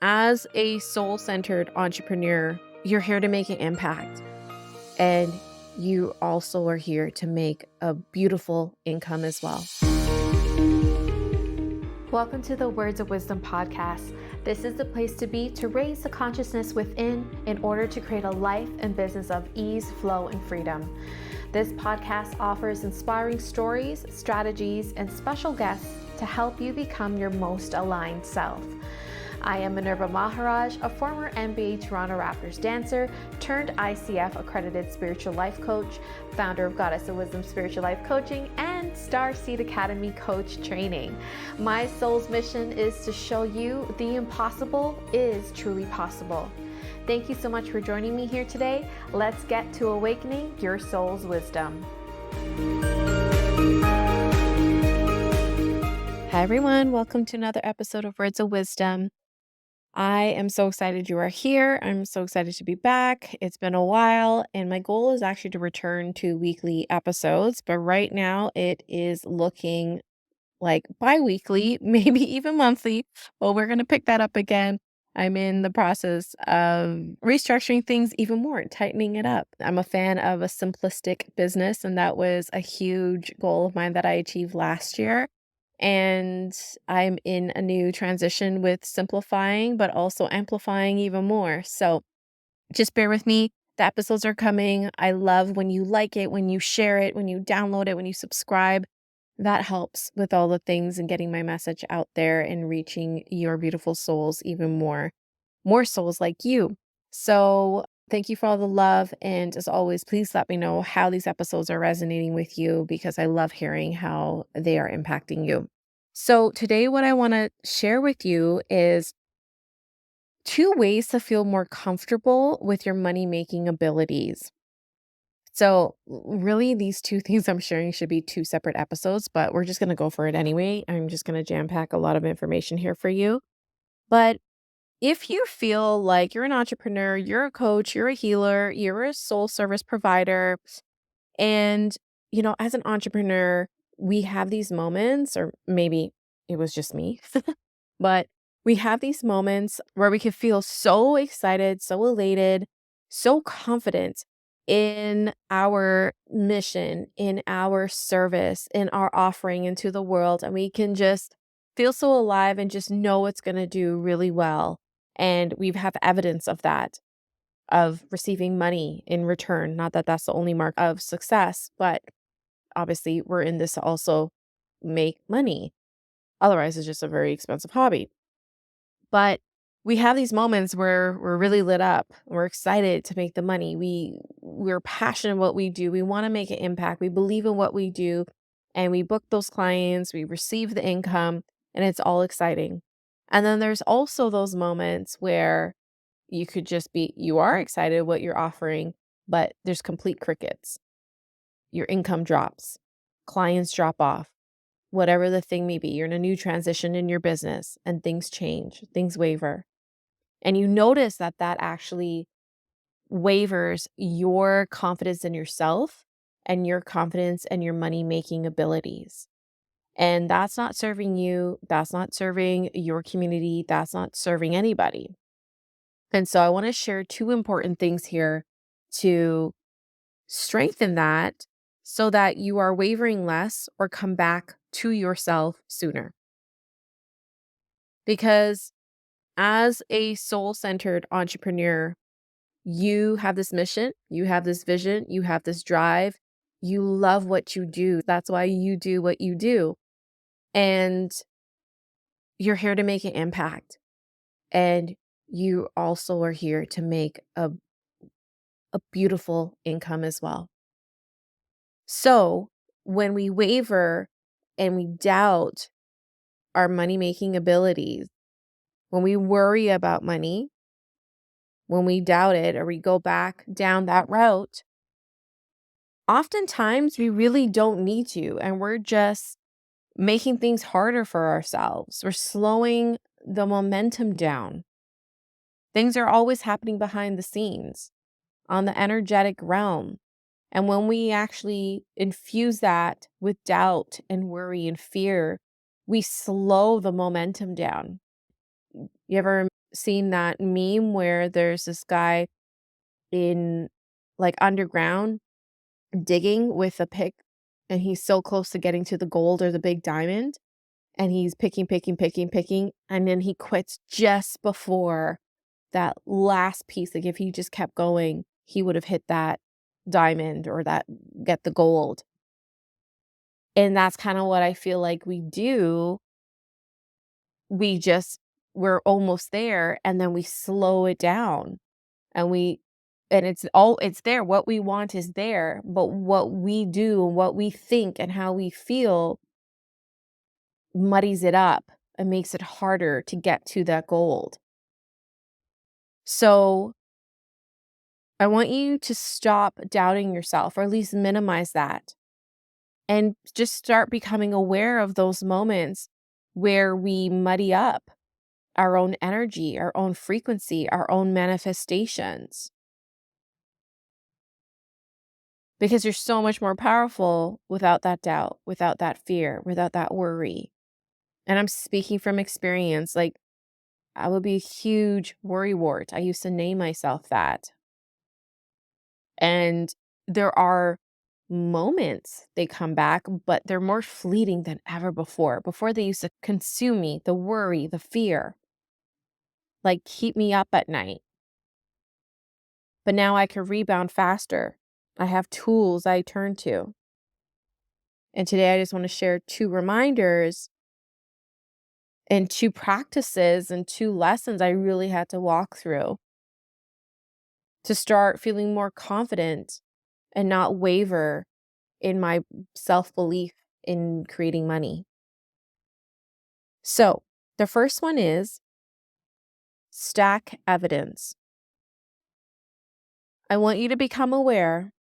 As a soul-centered entrepreneur, you're here to make an impact. And you also are here to make a beautiful income as well. Welcome to the Words of Wisdom podcast. This is the place to be to raise the consciousness within in order to create a life and business of ease, flow, and freedom. This podcast offers inspiring stories, strategies, and special guests to help you become your most aligned self. I am Minerva Maharajh, a former NBA Toronto Raptors Dancer turned ICF accredited spiritual life coach, founder of Goddess of Wisdom Spiritual Life Coaching, and Starseed Academy Coach Training. My soul's mission is to show you the impossible is truly possible. Thank you so much for joining me here today. Let's get to awakening your soul's wisdom. Hi, everyone. Welcome to another episode of Words of Wisdom. I am so excited you are here. I'm so excited to be back. It's been a while, and my goal is actually to return to weekly episodes, but right now it is looking like bi-weekly, maybe even monthly. Well, we're going to pick that up again. I'm in the process of restructuring things even more, tightening it up. I'm a fan of a simplistic business, and that was a huge goal of mine that I achieved last year. And I'm in a new transition with simplifying, but also amplifying even more. So just bear with me. The episodes are coming. I love when you like it, when you share it, when you download it, when you subscribe. That helps with all the things and getting my message out there and reaching your beautiful souls even more souls like you. So thank you for all the love. And as always, please let me know how these episodes are resonating with you because I love hearing how they are impacting you. So today, what I want to share with you is 2 ways to feel more comfortable with your money-making abilities. So really, these 2 things I'm sharing should be 2 separate episodes, but we're just going to go for it anyway. I'm just going to jam pack a lot of information here for you. But if you feel like you're an entrepreneur, you're a coach, you're a healer, you're a soul service provider, and, as an entrepreneur, we have these moments, or maybe it was just me, but we have these moments where we can feel so excited, so elated, so confident in our mission, in our service, in our offering into the world. And we can just feel so alive and just know it's going to do really well. And we have evidence of that, of receiving money in return. Not that that's the only mark of success, but obviously we're in this to also make money. Otherwise, it's just a very expensive hobby. But we have these moments where we're really lit up. We're excited to make the money. We're passionate in what we do. We want to make an impact. We believe in what we do, and we book those clients. We receive the income, and it's all exciting. And then there's also those moments where you are excited what you're offering, but there's complete crickets. Your income drops, clients drop off, whatever the thing may be. You're in a new transition in your business and things change, things waver. And you notice that actually wavers your confidence in yourself and your confidence and your money making abilities. And that's not serving you. That's not serving your community. That's not serving anybody. And so I want to share 2 important things here to strengthen that so that you are wavering less or come back to yourself sooner. Because as a soul-centered entrepreneur, you have this mission, you have this vision, you have this drive, you love what you do. That's why you do what you do. And you're here to make an impact. And you also are here to make a beautiful income as well. So when we waver and we doubt our money making abilities, when we worry about money, when we doubt it or we go back down that route, oftentimes we really don't need to. And we're just making things harder for ourselves. We're slowing the momentum down. Things are always happening behind the scenes on the energetic realm. And when we actually infuse that with doubt and worry and fear, we slow the momentum down. You ever seen that meme where there's this guy in, like, underground digging with a pick, and he's so close to getting to the gold or the big diamond, and he's picking, picking, picking, picking, and then he quits just before that last piece. Like, if he just kept going, he would have hit that diamond or that get the gold. And that's kinda what I feel like we do. We just we're almost there, and then we slow it down, and it's there. What we want is there, but what we do and what we think and how we feel muddies it up and makes it harder to get to that gold. So, I want you to stop doubting yourself, or at least minimize that, and just start becoming aware of those moments where we muddy up our own energy, our own frequency, our own manifestations. Because you're so much more powerful without that doubt, without that fear, without that worry. And I'm speaking from experience. Like, I would be a huge worrywart. I used to name myself that. And there are moments they come back, but they're more fleeting than ever before. Before, they used to consume me, the worry, the fear, like keep me up at night. But now I can rebound faster. I have tools I turn to. And today I just want to share 2 reminders and 2 practices and 2 lessons I really had to walk through to start feeling more confident and not waver in my self-belief in creating money. So, the first one is stack evidence. I want you to become aware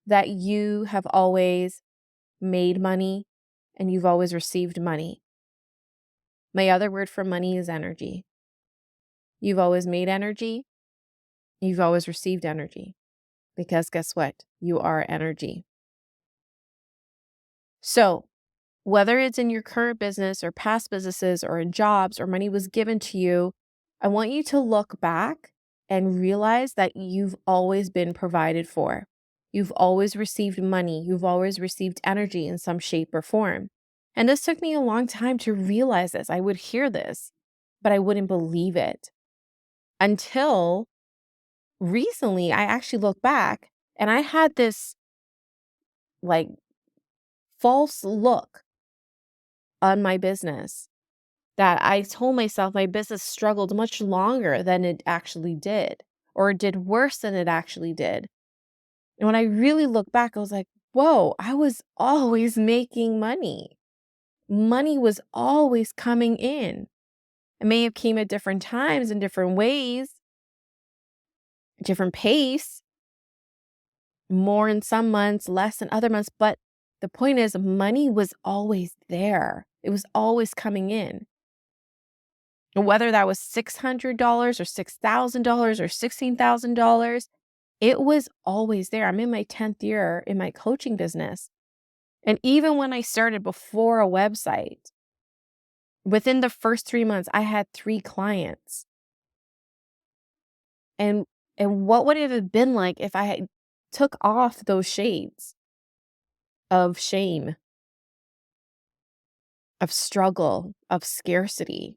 that you have always made money and you've always received money. My other word for money is energy. You've always made energy, you've always received energy. Because guess what? You are energy. So, whether it's in your current business or past businesses or in jobs or money was given to you, I want you to look back and realize that you've always been provided for. You've always received money. You've always received energy in some shape or form. And this took me a long time to realize this. I would hear this, but I wouldn't believe it until recently. I actually look back and I had this like false look on my business that I told myself my business struggled much longer than it actually did, or it did worse than it actually did. And when I really look back, I was like, whoa, I was always making money. Money was always coming in. It may have came at different times in different ways, different pace, more in some months, less in other months. But the point is, money was always there. It was always coming in. Whether that was $600 or $6,000 or $16,000, it was always there. I'm in my 10th year in my coaching business. And even when I started before a website, within the first 3 months, I had 3 clients. And what would it have been like if I had took off those shades of shame, of struggle, of scarcity,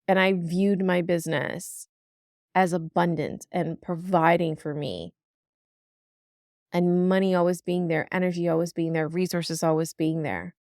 and I viewed my business as abundant and providing for me, and money always being there, energy always being there, resources always being there.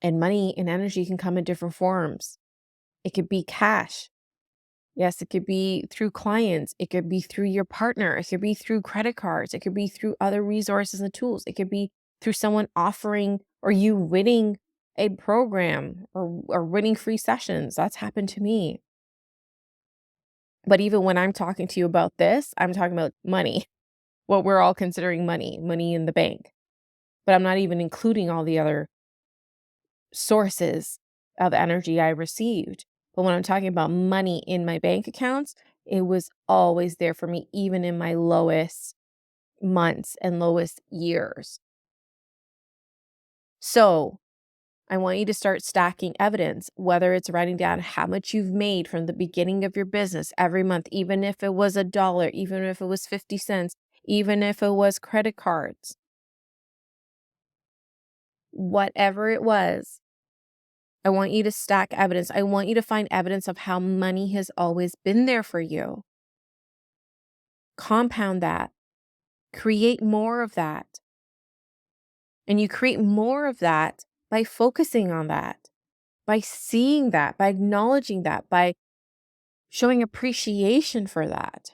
And money and energy can come in different forms. It could be cash. Yes, it could be through clients. It could be through your partner. It could be through credit cards. It could be through other resources and tools. It could be through someone offering or you winning a program or winning free sessions. That's happened to me. But even when I'm talking to you about this, I'm talking about money, what we're all considering money, money in the bank. But I'm not even including all the other sources of energy I received. But when I'm talking about money in my bank accounts, it was always there for me, even in my lowest months and lowest years. So I want you to start stacking evidence, whether it's writing down how much you've made from the beginning of your business every month, even if it was $1, even if it was 50 cents, even if it was credit cards, whatever it was. I want you to stack evidence. I want you to find evidence of how money has always been there for you. Compound that. Create more of that. And you create more of that by focusing on that, by seeing that, by acknowledging that, by showing appreciation for that.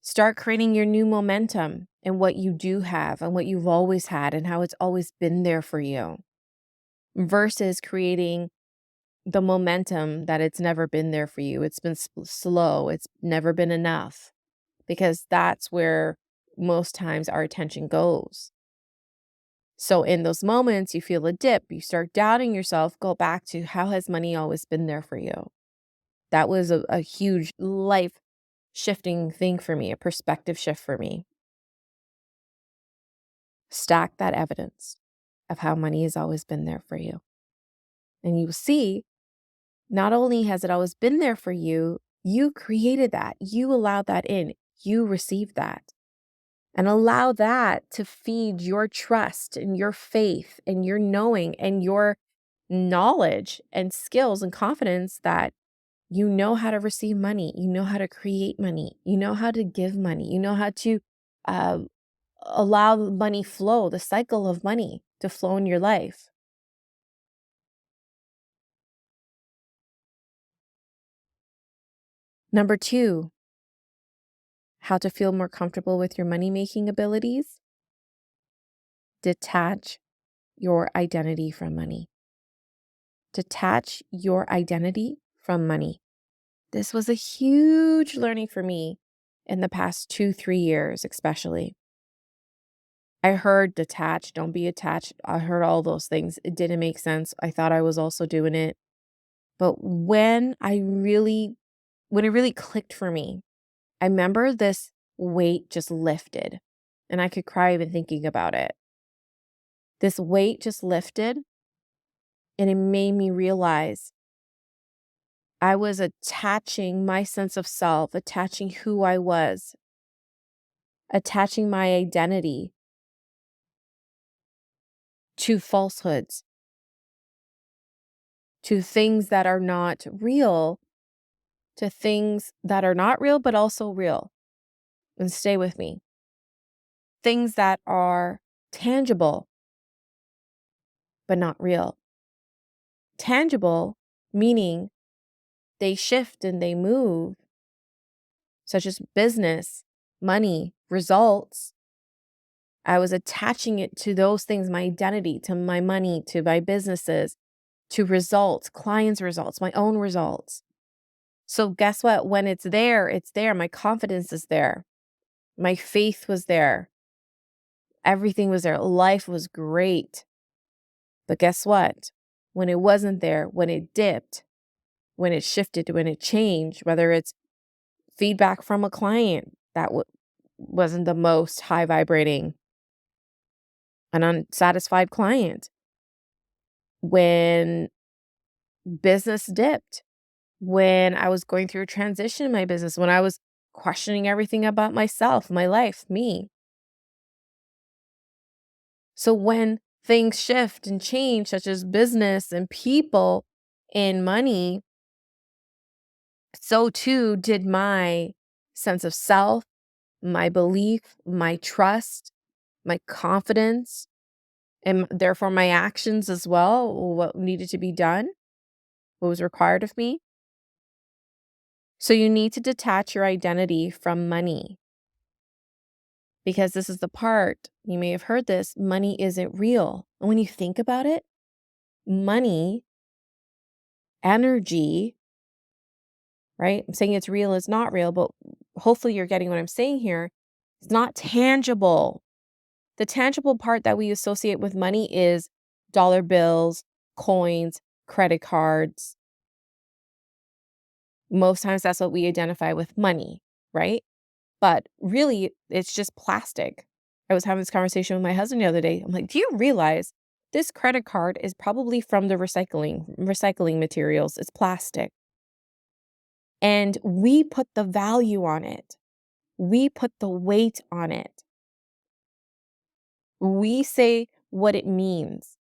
Start creating your new momentum in what you do have and what you've always had and how it's always been there for you, versus creating the momentum that it's never been there for you. It's been slow. It's never been enough, because that's where most times our attention goes. So in those moments, you feel a dip, you start doubting yourself, go back to, how has money always been there for you? That was a huge life shifting thing for me, a perspective shift for me. Stack that evidence of how money has always been there for you. And you will see, not only has it always been there for you, you created that, you allowed that in, you received that. And allow that to feed your trust and your faith and your knowing and your knowledge and skills and confidence that you know how to receive money, you know how to create money, you know how to give money, you know how to uh, allow money flow, the cycle of money to flow in your life. Number 2, how to feel more comfortable with your money making abilities. Detach your identity from money. Detach your identity from money. This was a huge learning for me in the past 2-3 years, especially. I heard detach, don't be attached. I heard all those things. It didn't make sense. I thought I was also doing it. But when it really clicked for me, I remember this weight just lifted, and I could cry even thinking about it. This weight just lifted, and it made me realize I was attaching my sense of self, attaching who I was, attaching my identity to falsehoods, to things that are not real, to things that are not real, but also real. And stay with me. Things that are tangible, but not real. Tangible, meaning they shift and they move, such as business, money, results. I was attaching it to those things, my identity, to my money, to my businesses, to results, clients' results, my own results. So guess what? When it's there, it's there. My confidence is there. My faith was there. Everything was there. Life was great. But guess what? When it wasn't there, when it dipped, when it shifted, when it changed, whether it's feedback from a client that wasn't the most high vibrating, an unsatisfied client, when business dipped, when I was going through a transition in my business, when I was questioning everything about myself, my life, me. So when things shift and change, such as business and people and money, so too did my sense of self, my belief, my trust, my confidence, and therefore my actions as well, what needed to be done, what was required of me. So you need to detach your identity from money, because this is the part, you may have heard this, money isn't real. And when you think about it, money, energy, right? I'm saying it's real, it's not real, but hopefully you're getting what I'm saying here. It's not tangible. The tangible part that we associate with money is dollar bills, coins, credit cards. Most times that's what we identify with money, right? But really, it's just plastic. I was having this conversation with my husband the other day. I'm like, do you realize this credit card is probably from the recycling materials. It's plastic. And we put the value on it. We put the weight on it. We say what it means.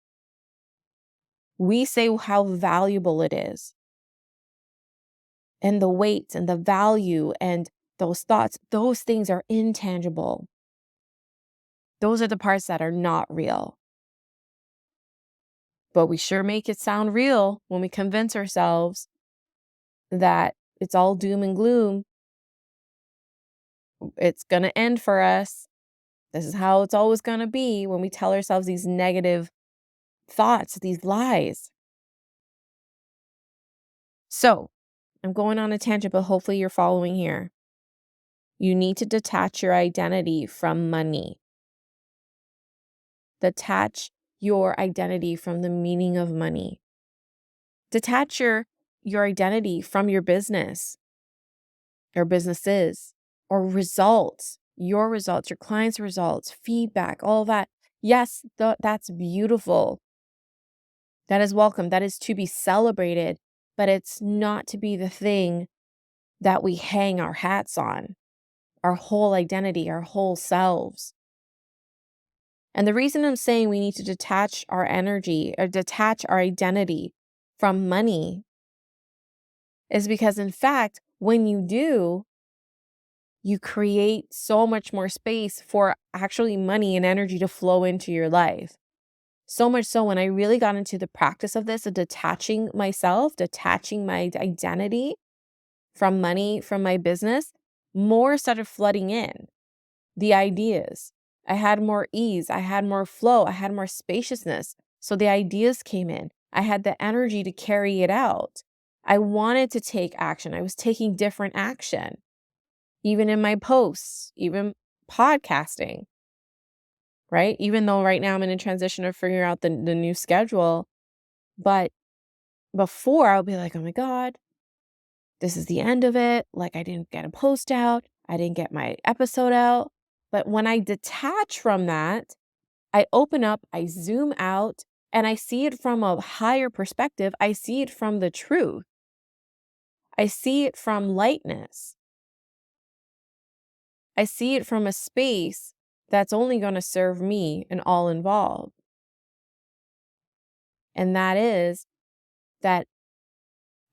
We say how valuable it is. And the weight and the value and those thoughts, those things are intangible. Those are the parts that are not real. But we sure make it sound real when we convince ourselves that it's all doom and gloom. It's going to end for us. This is how it's always going to be when we tell ourselves these negative thoughts, these lies. So I'm going on a tangent, but hopefully you're following here. You need to detach your identity from money. Detach your identity from the meaning of money. Detach your identity from your business or businesses or results, your clients' results, feedback, all that. Yes, that's beautiful. That is welcome. That is to be celebrated, but it's not to be the thing that we hang our hats on, our whole identity, our whole selves. And the reason I'm saying we need to detach our energy or detach our identity from money is because, in fact, when you do, you create so much more space for actually money and energy to flow into your life. So much so when I really got into the practice of this, of detaching myself, detaching my identity from money, from my business, more started flooding in. The ideas. I had more ease. I had more flow. I had more spaciousness. So the ideas came in. I had the energy to carry it out. I wanted to take action. I was taking different action, even in my posts, even podcasting, right? Even though right now I'm in a transition of figuring out the new schedule. But before I'll be like, oh my God, this is the end of it. Like I didn't get a post out. I didn't get my episode out. But when I detach from that, I open up, I zoom out, and I see it from a higher perspective. I see it from the truth. I see it from lightness. I see it from a space that's only going to serve me and all involved. And that is that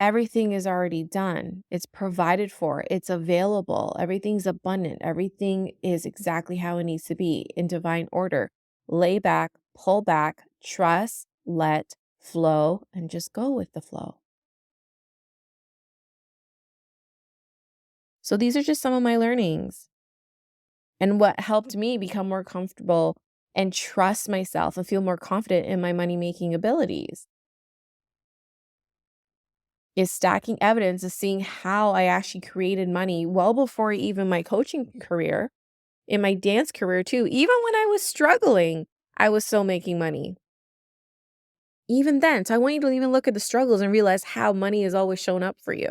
everything is already done. It's provided for. It's available. Everything's abundant. Everything is exactly how it needs to be in divine order. Lay back, pull back, trust, let, flow, and just go with the flow. So these are just some of my learnings and what helped me become more comfortable and trust myself and feel more confident in my money-making abilities. Is stacking evidence, is seeing how I actually created money well before even my coaching career, in my dance career too. Even when I was struggling, I was still making money. Even then. So I want you to even look at the struggles and realize how money has always shown up for you.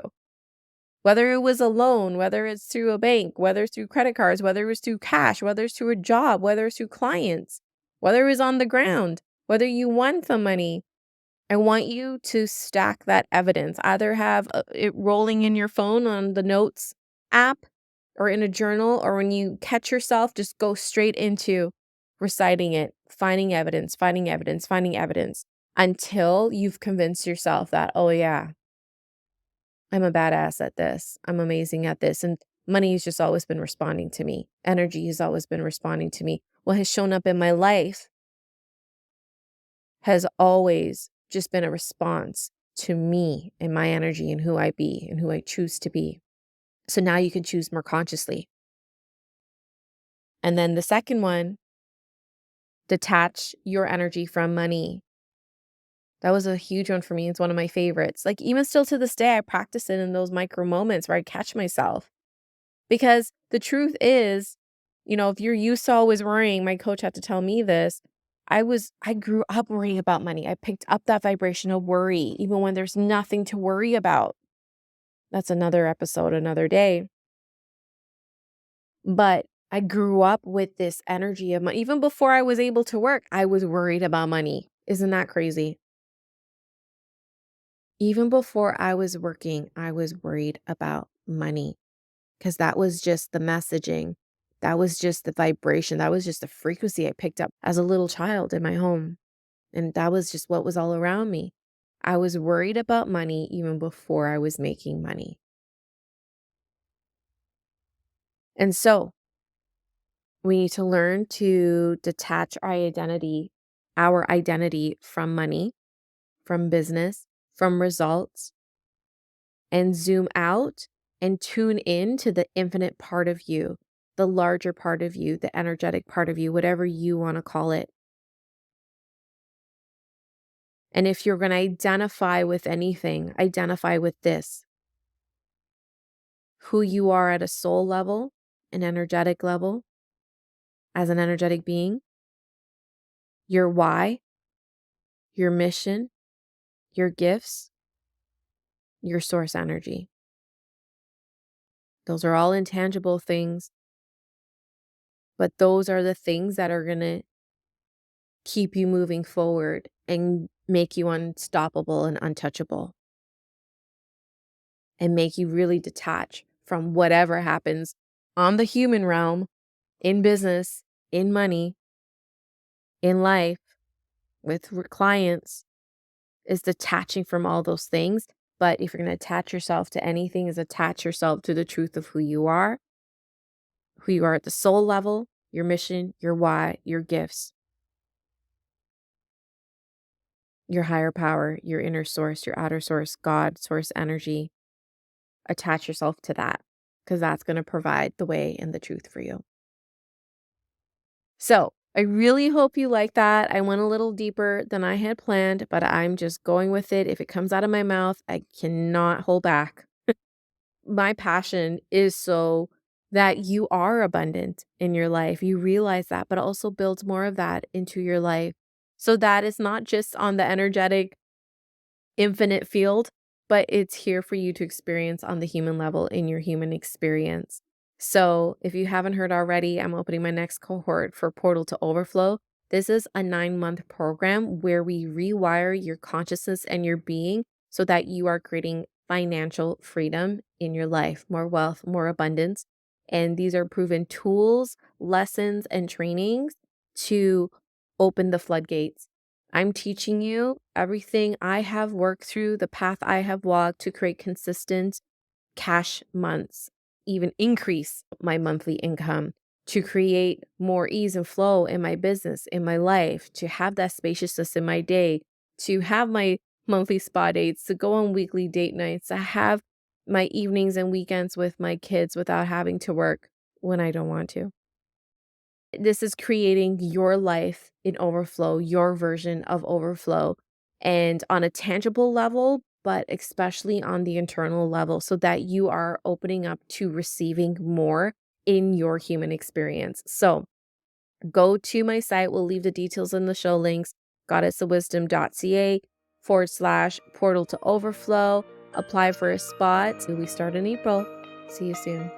Whether it was a loan, whether it's through a bank, whether it's through credit cards, whether it's through cash, whether it's through a job, whether it's through clients, whether it was on the ground, whether you won some money. I want you to stack that evidence. Either have it rolling in your phone on the notes app or in a journal, or when you catch yourself, just go straight into reciting it, finding evidence, finding evidence, finding evidence until you've convinced yourself that, oh yeah, I'm a badass at this. I'm amazing at this. And money has just always been responding to me. Energy has always been responding to me. What has shown up in my life has always just been a response to me and my energy and who I be and who I choose to be. So now you can choose more consciously. And then the second one, detach your energy from money. That was a huge one for me. It's one of my favorites. Like even still to this day, I practice it in those micro moments where I catch myself. Because the truth is, if you're used to always worrying, my coach had to tell me this. I grew up worrying about money. I picked up that vibration of worry, even when there's nothing to worry about. That's another episode, another day. But I grew up with this energy of money. Even before I was able to work, I was worried about money. Isn't that crazy? Even before I was working, I was worried about money because that was just the messaging. That was just the vibration. That was just the frequency I picked up as a little child in my home. And that was just what was all around me. I was worried about money even before I was making money. And so we need to learn to detach our identity from money, from business, from results, and zoom out and tune in to the infinite part of you, the larger part of you, the energetic part of you, whatever you want to call it. And if you're going to identify with anything, identify with this: who you are at a soul level, an energetic level, as an energetic being, your why, your mission, your gifts, your source energy. Those are all intangible things, but those are the things that are going to keep you moving forward and make you unstoppable and untouchable, and make you really detach from whatever happens on the human realm, in business, in money, in life, with clients, is detaching from all those things. But if you're going to attach yourself to anything, is attach yourself to the truth of who you are at the soul level, your mission, your why, your gifts, your higher power, your inner source, your outer source, God, source energy. Attach yourself to that, because that's going to provide the way and the truth for you. So I really hope you like that. I went a little deeper than I had planned, but I'm just going with it. If it comes out of my mouth, I cannot hold back. My passion is so that you are abundant in your life. You realize that, but also builds more of that into your life. So that is not just on the energetic, infinite field, but it's here for you to experience on the human level in your human experience. So if you haven't heard already, I'm opening my next cohort for Portal to Overflow. This is a 9-month program where we rewire your consciousness and your being so that you are creating financial freedom in your life, more wealth, more abundance. And these are proven tools, lessons, and trainings to open the floodgates. I'm teaching you everything I have worked through, the path I have walked to create consistent cash months, even increase my monthly income, to create more ease and flow in my business, in my life, to have that spaciousness in my day, to have my monthly spa dates, to go on weekly date nights, to have my evenings and weekends with my kids without having to work when I don't want to. This is creating your life in overflow, your version of overflow, and on a tangible level, but especially on the internal level, so that you are opening up to receiving more in your human experience. So go to my site. We'll leave the details in the show links, goddessofwisdom.ca/portal to overflow. Apply for a spot. We start in April. See you soon.